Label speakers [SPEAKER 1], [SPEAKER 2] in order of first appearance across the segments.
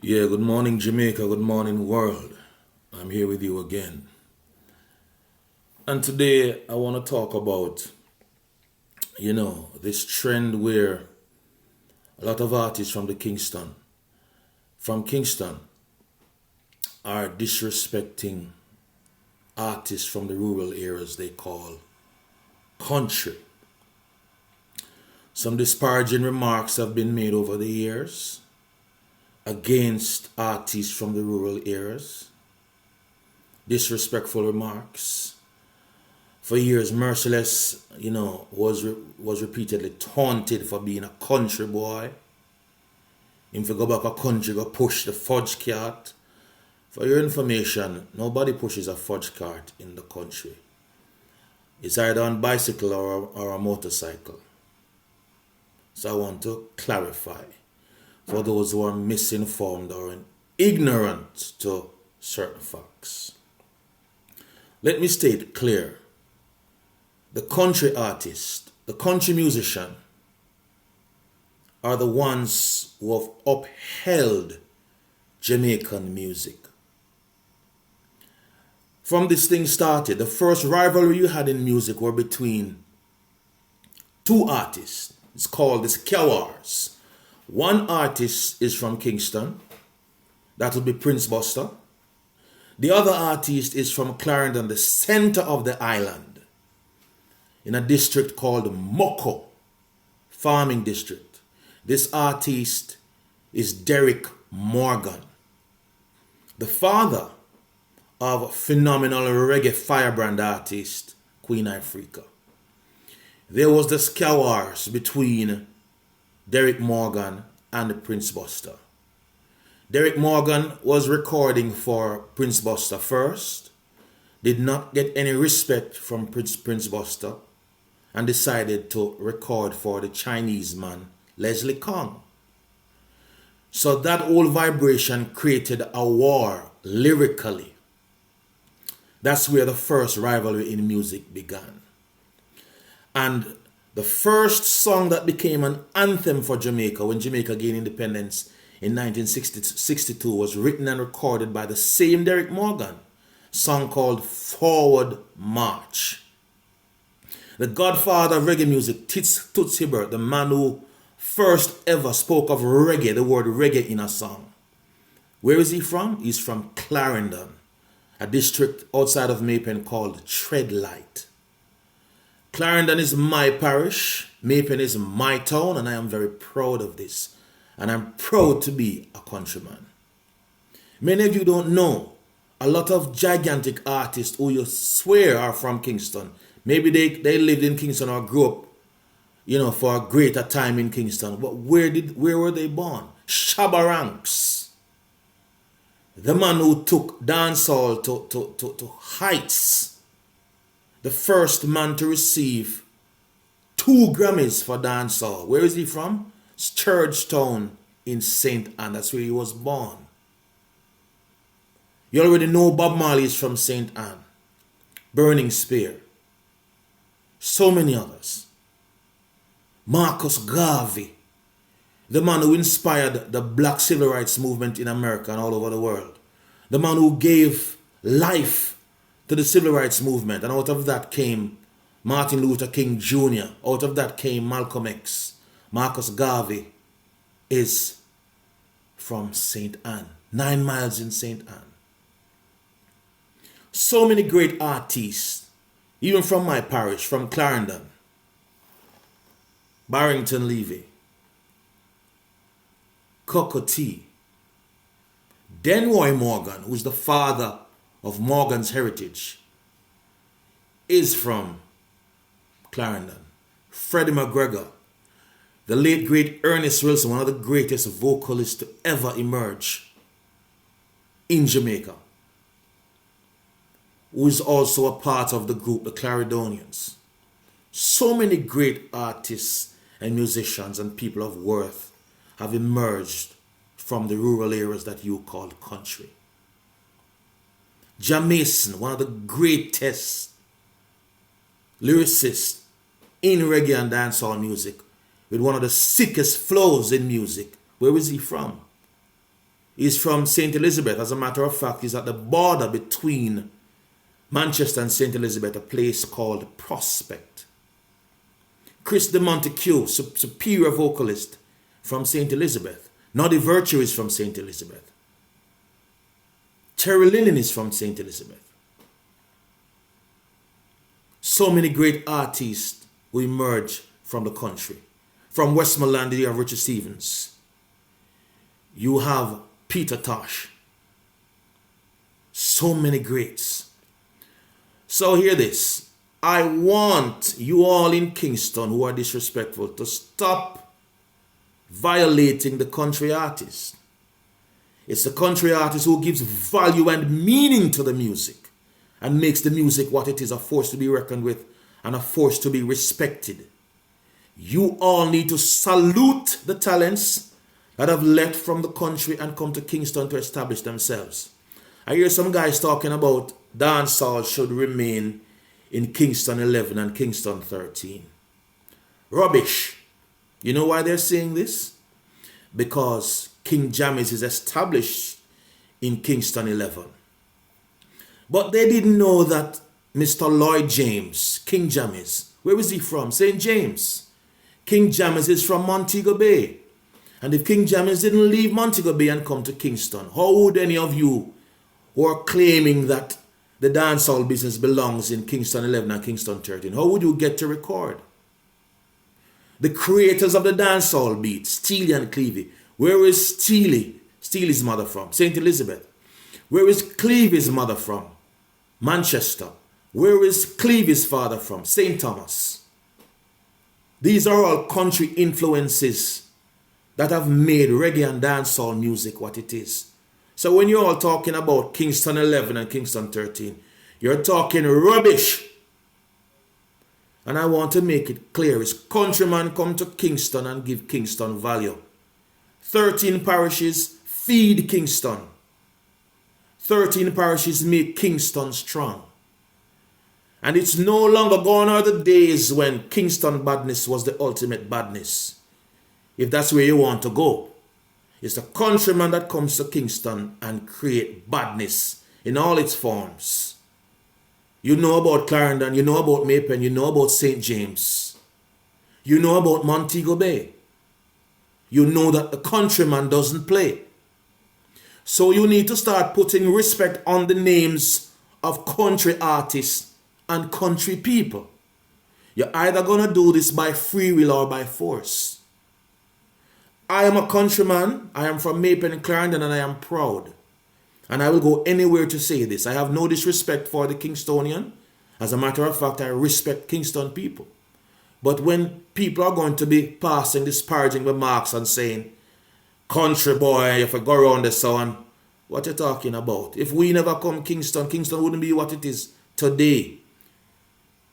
[SPEAKER 1] Yeah, good morning, Jamaica. Good morning, world. I'm here with you again. And today I want to talk about, this trend where a lot of artists from Kingston, are disrespecting artists from the rural areas they call country. Some disparaging remarks have been made over the years against artists from the rural areas. Disrespectful remarks. For years, Merciless, was repeatedly taunted for being a country boy. If you go back a country, go push the fudge cart. For your information, nobody pushes a fudge cart in the country. It's either on bicycle or a motorcycle. So I want to clarify for those who are misinformed or ignorant to certain facts. Let me state clear. The country artist, the country musician, are the ones who have upheld Jamaican music. From this thing started, the first rivalry you had in music were between two artists. It's called the Skewers. One artist is from Kingston. That would be Prince Buster. The other artist is from Clarendon, the center of the island, in a district called Moko, farming district. This artist is Derek Morgan, the father of phenomenal reggae firebrand artist Queen Ifrica. There was the skewers between Derek Morgan and Prince Buster. Derek Morgan was recording for Prince Buster first, did not get any respect from Prince Buster, and decided to record for the Chinese man, Leslie Kong. So that whole vibration created a war lyrically. That's where the first rivalry in music began. And the first song that became an anthem for Jamaica when Jamaica gained independence in 1962 was written and recorded by the same Derek Morgan, a song called Forward March. The godfather of reggae music, Toots Hibbert, the man who first ever spoke of reggae, the word reggae in a song. Where is he from? He's from Clarendon, a district outside of Maypen called Treadlight. Clarendon is my parish, Maypen is my town, and I am very proud of this. And I'm proud to be a countryman. Many of you don't know, a lot of gigantic artists who you swear are from Kingston, maybe they lived in Kingston or grew up, for a greater time in Kingston. But where were they born? Shabba Ranks, the man who took dancehall to heights, the first man to receive 2 Grammys for dancehall. Where is he from? Churchtown in St. Anne. That's where he was born. You already know Bob Marley is from St. Anne, Burning Spear. So many others. Marcus Garvey, the man who inspired the black civil rights movement in America and all over the world. The man who gave life to the civil rights movement. And out of that came Martin Luther King Jr. Out of that came Malcolm X. Marcus Garvey is from St. Anne. 9 miles in St. Anne. So many great artists, even from my parish, from Clarendon, Barrington Levy, Cocotee, Denroy Morgan, who's the father of Morgan's heritage, is from Clarendon. Freddie McGregor, the late great Ernest Wilson, one of the greatest vocalists to ever emerge in Jamaica, who is also a part of the group, the Clarendonians. So many great artists and musicians and people of worth have emerged from the rural areas that you call country. Jamaican, one of the greatest lyricists in reggae and dancehall music, with one of the sickest flows in music. Where is he from? He's from St. Elizabeth. As a matter of fact, he's at the border between Manchester and St. Elizabeth, a place called Prospect. Chris de Montecue, superior vocalist from St. Elizabeth. Noddy Virtue is from St. Elizabeth. Terry Linen is from St. Elizabeth. So many great artists who emerge from the country. From Westmoreland, you have Richard Stevens. You have Peter Tosh. So many greats. So hear this. I want you all in Kingston who are disrespectful to stop violating the country artist. It's the country artist who gives value and meaning to the music and makes the music what it is, a force to be reckoned with and a force to be respected. You all need to salute the talents that have left from the country and come to Kingston to establish themselves. I hear some guys talking about dancehall should remain in Kingston 11 and Kingston 13. Rubbish. You know why they're saying this? Because King Jammies is established in Kingston 11. But they didn't know that Mr. Lloyd James, King Jammies, where is he from? St. James. King Jammies is from Montego Bay. And if King Jammies didn't leave Montego Bay and come to Kingston, how would any of you who are claiming that the dancehall business belongs in Kingston 11 and Kingston 13, how would you get to record? The creators of the dancehall beat, Steely and Clevie. Where is Steely? Steely's mother from? St. Elizabeth. Where is Clevie's mother from? Manchester. Where is Clevie's father from? St. Thomas. These are all country influences that have made reggae and dancehall music what it is. So when you're all talking about Kingston 11 and Kingston 13, you're talking rubbish. And I want to make it clear, is countrymen come to Kingston and give Kingston value. 13 parishes feed Kingston. 13 parishes make Kingston strong. And it's no longer gone are the days when Kingston badness was the ultimate badness. If that's where you want to go. It's the countryman that comes to Kingston and create badness in all its forms. You know about Clarendon, you know about Maypen, you know about St. James. You know about Montego Bay. You know that the countryman doesn't play. So you need to start putting respect on the names of country artists and country people. You're either going to do this by free will or by force. I am a countryman. I am from Maypen and Clarendon and I am proud. And I will go anywhere to say this. I have no disrespect for the Kingstonian. As a matter of fact, I respect Kingston people. But when people are going to be passing disparaging remarks and saying, country boy, if I go around the sun, what you talking about? If we never come Kingston, Kingston wouldn't be what it is today.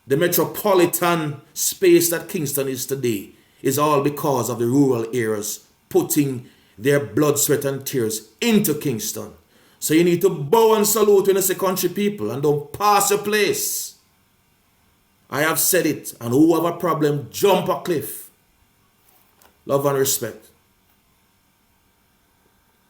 [SPEAKER 1] The metropolitan space that Kingston is today is all because of the rural areas putting their blood, sweat and tears into Kingston. So you need to bow and salute when you say country people and don't pass your place. I have said it, and who have a problem, jump a cliff. Love and respect.